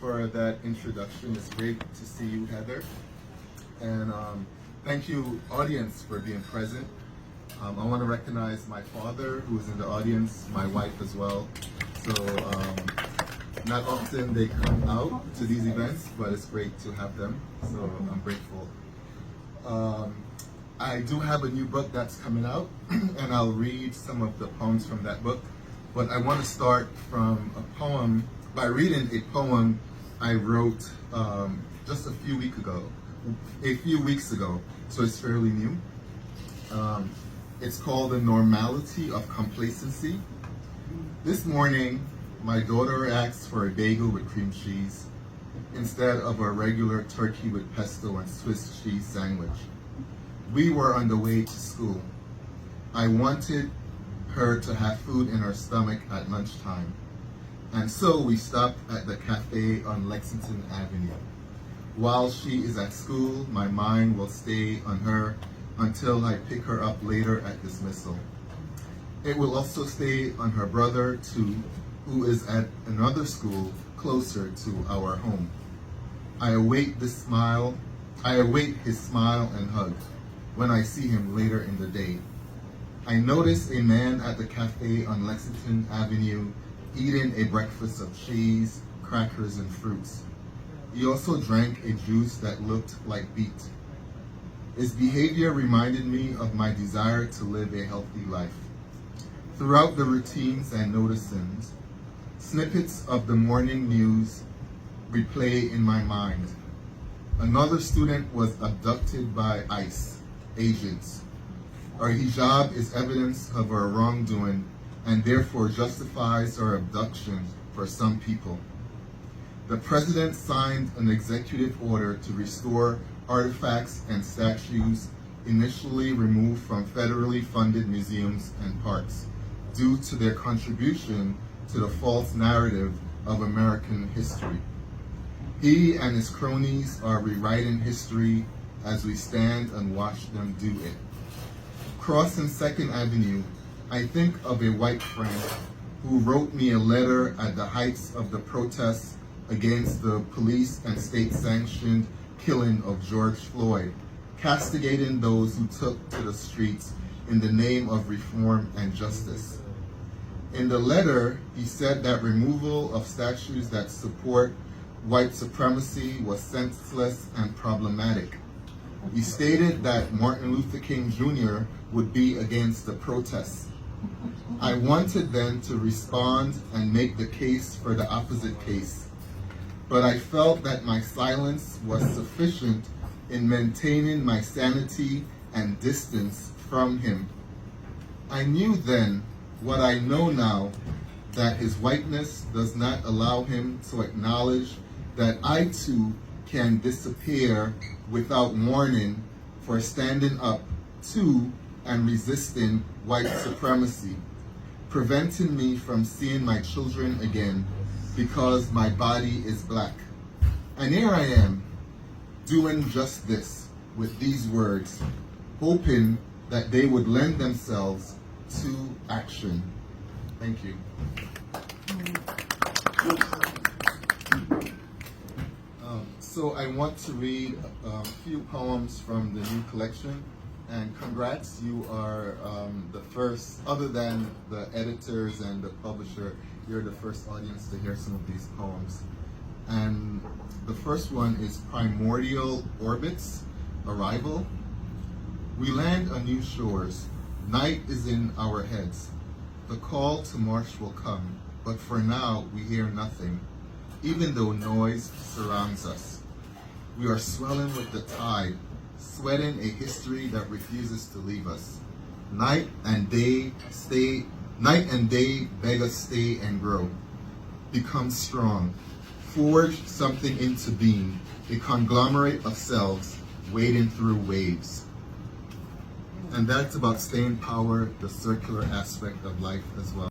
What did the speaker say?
for that introduction. It's great to see you, Heather. And thank you, audience, for being present. I want to recognize my father, who is in the audience, my wife as well. So not often they come out to these events, but it's great to have them. So I'm grateful. I do have a new book that's coming out, and I'll read some of the poems from that book. But I want to start from a poem, by reading a poem I wrote just a few weeks ago. So it's fairly new. It's called The Normality of Complacency. This morning, my daughter asked for a bagel with cream cheese instead of a regular turkey with pesto and Swiss cheese sandwich. We were on the way to school. I wanted her to have food in her stomach at lunchtime, and so we stopped at the cafe on Lexington Avenue. While she is at school, my mind will stay on her until I pick her up later at dismissal. It will also stay on her brother too, who is at another school closer to our home. I await his smile and hug when I see him later in the day. I notice a man at the cafe on Lexington Avenue eating a breakfast of cheese, crackers, and fruits. He also drank a juice that looked like beet. His behavior reminded me of my desire to live a healthy life. Throughout the routines and noticings, snippets of the morning news replay in my mind. Another student was abducted by ICE agents. Her hijab is evidence of her wrongdoing and therefore justifies her abduction for some people. The president signed an executive order to restore artifacts and statues initially removed from federally funded museums and parks due to their contribution to the false narrative of American history. He and his cronies are rewriting history as we stand and watch them do it. Crossing 2nd Avenue, I think of a white friend who wrote me a letter at the heights of the protests against the police and state-sanctioned killing of George Floyd, castigating those who took to the streets in the name of reform and justice. In the letter, he said that removal of statues that support white supremacy was senseless and problematic. He stated that Martin Luther King Jr. would be against the protests. I wanted then to respond and make the case for the opposite case, but I felt that my silence was sufficient in maintaining my sanity and distance from him. I knew then what I know now, that his whiteness does not allow him to acknowledge that I too can disappear without warning for standing up to and resisting white supremacy, preventing me from seeing my children again because my body is black. And here I am, doing just this with these words, hoping that they would lend themselves to action. Thank you. So I want to read a few poems from the new collection, and congrats, you are the first, other than the editors and the publisher, you're the first audience to hear some of these poems. And the first one is Primordial Orbits, Arrival. We land on new shores. Night is in our heads. The call to march will come, but for now we hear nothing, even though noise surrounds us. We are swelling with the tide, sweating a history that refuses to leave us. Night and day beg us stay and grow. Become strong. Forge something into being, a conglomerate of selves wading through waves. And that's about staying power, the circular aspect of life as well.